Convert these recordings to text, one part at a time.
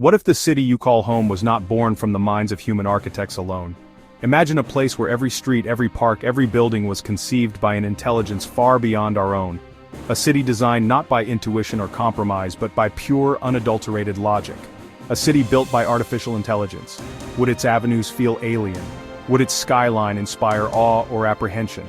What if the city you call home was not born from the minds of human architects alone? Imagine a place where every street, every park, every building was conceived by an intelligence far beyond our own. A city designed not by intuition or compromise but by pure, unadulterated logic. A city built by artificial intelligence. Would its avenues feel alien? Would its skyline inspire awe or apprehension?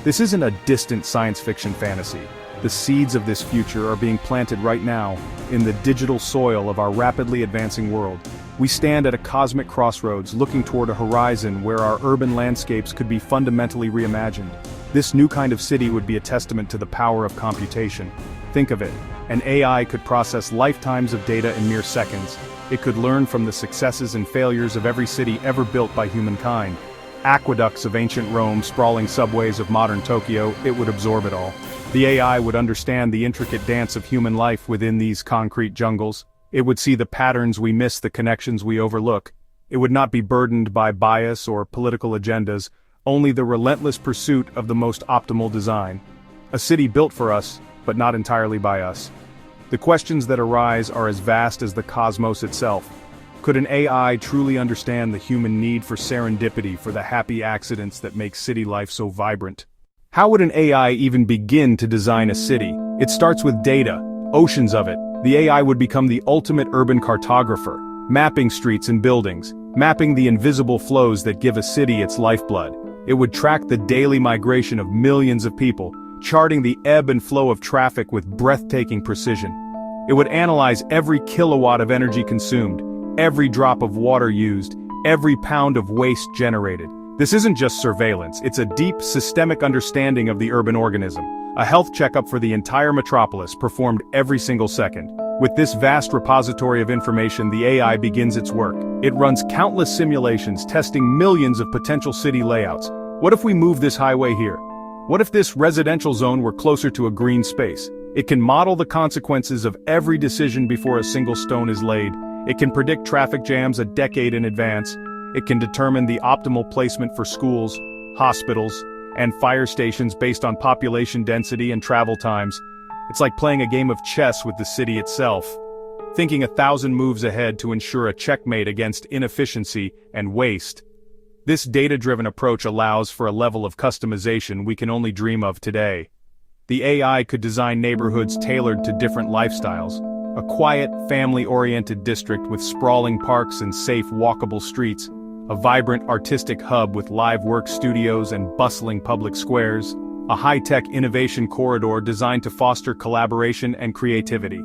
This isn't a distant science fiction fantasy. The seeds of this future are being planted right now, in the digital soil of our rapidly advancing world. We stand at a cosmic crossroads looking toward a horizon where our urban landscapes could be fundamentally reimagined. This new kind of city would be a testament to the power of computation. Think of it, an AI could process lifetimes of data in mere seconds. It could learn from the successes and failures of every city ever built by humankind. Aqueducts of ancient Rome, sprawling subways of modern Tokyo, it would absorb it all. The AI would understand the intricate dance of human life within these concrete jungles. It would see the patterns we miss, the connections we overlook. It would not be burdened by bias or political agendas, only the relentless pursuit of the most optimal design. A city built for us, but not entirely by us. The questions that arise are as vast as the cosmos itself. Could an AI truly understand the human need for serendipity, for the happy accidents that make city life so vibrant? How would an AI even begin to design a city? It starts with data, oceans of it. The AI would become the ultimate urban cartographer, mapping streets and buildings, mapping the invisible flows that give a city its lifeblood. It would track the daily migration of millions of people, charting the ebb and flow of traffic with breathtaking precision. It would analyze every kilowatt of energy consumed, every drop of water used, every pound of waste generated. This isn't just surveillance, it's a deep, systemic understanding of the urban organism, a health checkup for the entire metropolis performed every single second. With this vast repository of information, the AI begins its work. It runs countless simulations, testing millions of potential city layouts. What if we move this highway here? What if this residential zone were closer to a green space? It can model the consequences of every decision before a single stone is laid. It can predict traffic jams a decade in advance. It can determine the optimal placement for schools, hospitals, and fire stations based on population density and travel times. It's like playing a game of chess with the city itself, thinking 1,000 moves ahead to ensure a checkmate against inefficiency and waste. This data-driven approach allows for a level of customization we can only dream of today. The AI could design neighborhoods tailored to different lifestyles. A quiet, family-oriented district with sprawling parks and safe, walkable streets. A vibrant artistic hub with live work studios and bustling public squares. A high-tech innovation corridor designed to foster collaboration and creativity.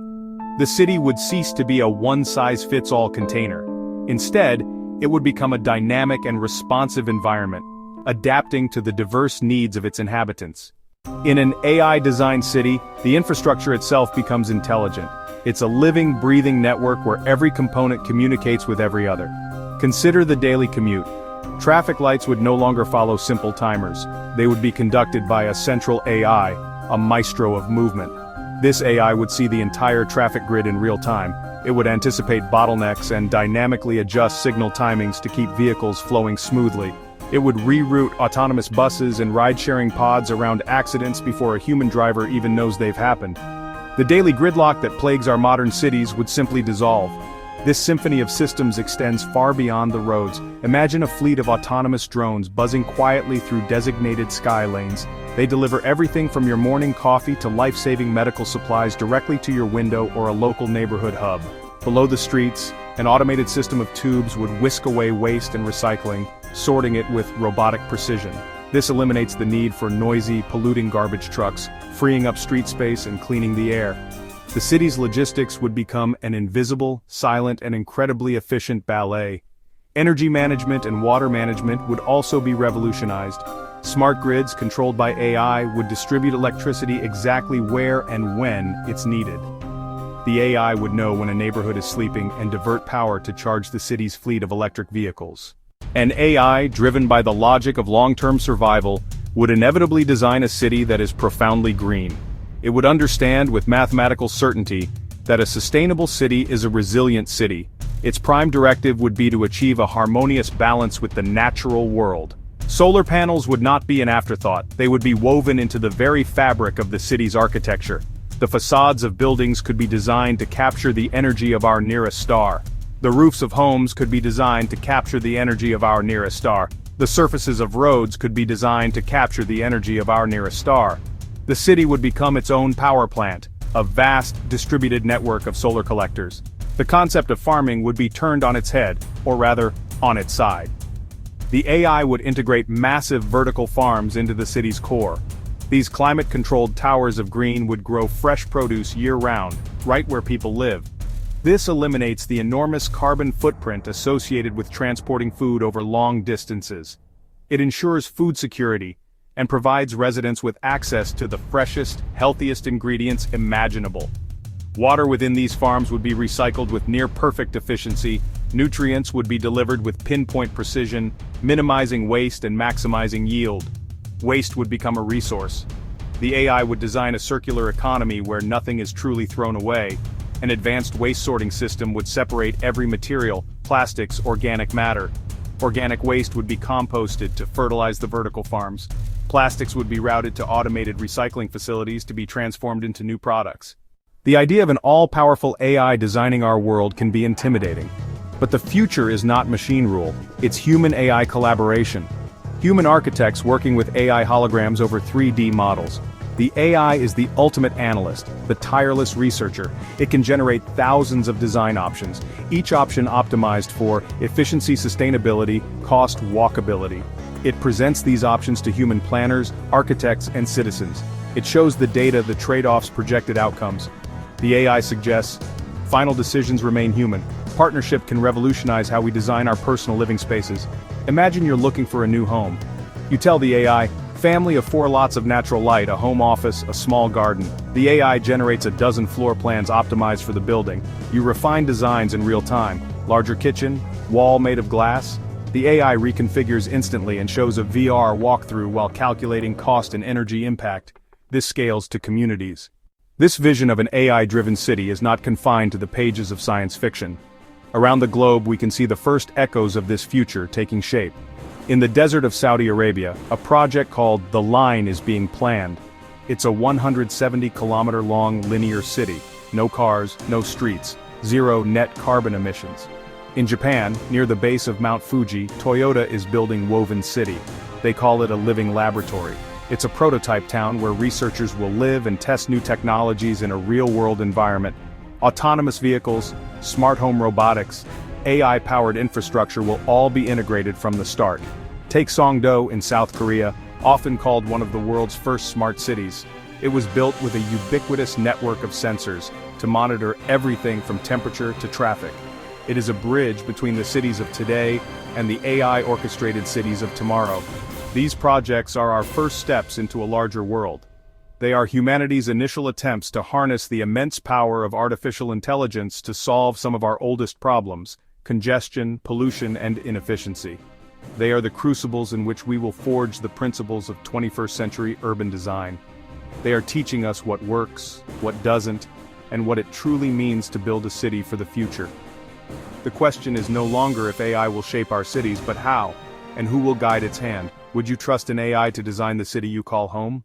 The city would cease to be a one-size-fits-all container. Instead, it would become a dynamic and responsive environment, adapting to the diverse needs of its inhabitants. In an AI-designed city, the infrastructure itself becomes intelligent. It's a living, breathing network where every component communicates with every other. Consider the daily commute. Traffic lights would no longer follow simple timers. They would be conducted by a central AI, a maestro of movement. This AI would see the entire traffic grid in real time. It would anticipate bottlenecks and dynamically adjust signal timings to keep vehicles flowing smoothly. It would reroute autonomous buses and ride-sharing pods around accidents before a human driver even knows they've happened. The daily gridlock that plagues our modern cities would simply dissolve. This symphony of systems extends far beyond the roads. Imagine a fleet of autonomous drones buzzing quietly through designated sky lanes. They deliver everything from your morning coffee to life-saving medical supplies directly to your window or a local neighborhood hub. Below the streets, an automated system of tubes would whisk away waste and recycling, sorting it with robotic precision. This eliminates the need for noisy, polluting garbage trucks, freeing up street space and cleaning the air. The city's logistics would become an invisible, silent, and incredibly efficient ballet. Energy management and water management would also be revolutionized. Smart grids controlled by AI would distribute electricity exactly where and when it's needed. The AI would know when a neighborhood is sleeping and divert power to charge the city's fleet of electric vehicles. An AI, driven by the logic of long-term survival, would inevitably design a city that is profoundly green. It would understand with mathematical certainty that a sustainable city is a resilient city. Its prime directive would be to achieve a harmonious balance with the natural world. Solar panels would not be an afterthought, they would be woven into the very fabric of the city's architecture. The facades of buildings could be designed to capture the energy of our nearest star. The roofs of homes could be designed to capture the energy of our nearest star. The surfaces of roads could be designed to capture the energy of our nearest star. The city would become its own power plant, a vast, distributed network of solar collectors. The concept of farming would be turned on its head, or rather, on its side. The AI would integrate massive vertical farms into the city's core. These climate-controlled towers of green would grow fresh produce year-round, right where people live. This eliminates the enormous carbon footprint associated with transporting food over long distances. It ensures food security, and provides residents with access to the freshest, healthiest ingredients imaginable. Water within these farms would be recycled with near-perfect efficiency, nutrients would be delivered with pinpoint precision, minimizing waste and maximizing yield. Waste would become a resource. The AI would design a circular economy where nothing is truly thrown away. An advanced waste sorting system would separate every material, plastics, organic matter. Organic waste would be composted to fertilize the vertical farms. Plastics would be routed to automated recycling facilities to be transformed into new products. The idea of an all-powerful AI designing our world can be intimidating. But the future is not machine rule, it's human-AI collaboration. Human architects working with AI holograms over 3D models. The AI is the ultimate analyst, the tireless researcher. It can generate thousands of design options, each option optimized for efficiency, sustainability, cost, walkability. It presents these options to human planners, architects, and citizens. It shows the data, the trade-offs, projected outcomes. The AI suggests, final decisions remain human. Partnership can revolutionize how we design our personal living spaces. Imagine you're looking for a new home. You tell the AI, family of 4 lots of natural light, a home office, a small garden. The AI generates a dozen floor plans optimized for the building. You refine designs in real time. Larger kitchen, wall made of glass. The AI reconfigures instantly and shows a VR walkthrough while calculating cost and energy impact. This scales to communities. This vision of an AI-driven city is not confined to the pages of science fiction. Around the globe we can see the first echoes of this future taking shape. In the desert of Saudi Arabia, a project called The Line is being planned. It's a 170-kilometer-long linear city. No cars, no streets, zero net carbon emissions. In Japan, near the base of Mount Fuji, Toyota is building Woven City. They call it a living laboratory. It's a prototype town where researchers will live and test new technologies in a real-world environment. Autonomous vehicles, smart home robotics, AI-powered infrastructure will all be integrated from the start. Take Songdo in South Korea, often called one of the world's first smart cities. It was built with a ubiquitous network of sensors to monitor everything from temperature to traffic. It is a bridge between the cities of today and the AI-orchestrated cities of tomorrow. These projects are our first steps into a larger world. They are humanity's initial attempts to harness the immense power of artificial intelligence to solve some of our oldest problems: congestion, pollution, and inefficiency. They are the crucibles in which we will forge the principles of 21st century urban design. They are teaching us what works, what doesn't, and what it truly means to build a city for the future. The question is no longer if AI will shape our cities, but how, and who will guide its hand. Would you trust an AI to design the city you call home?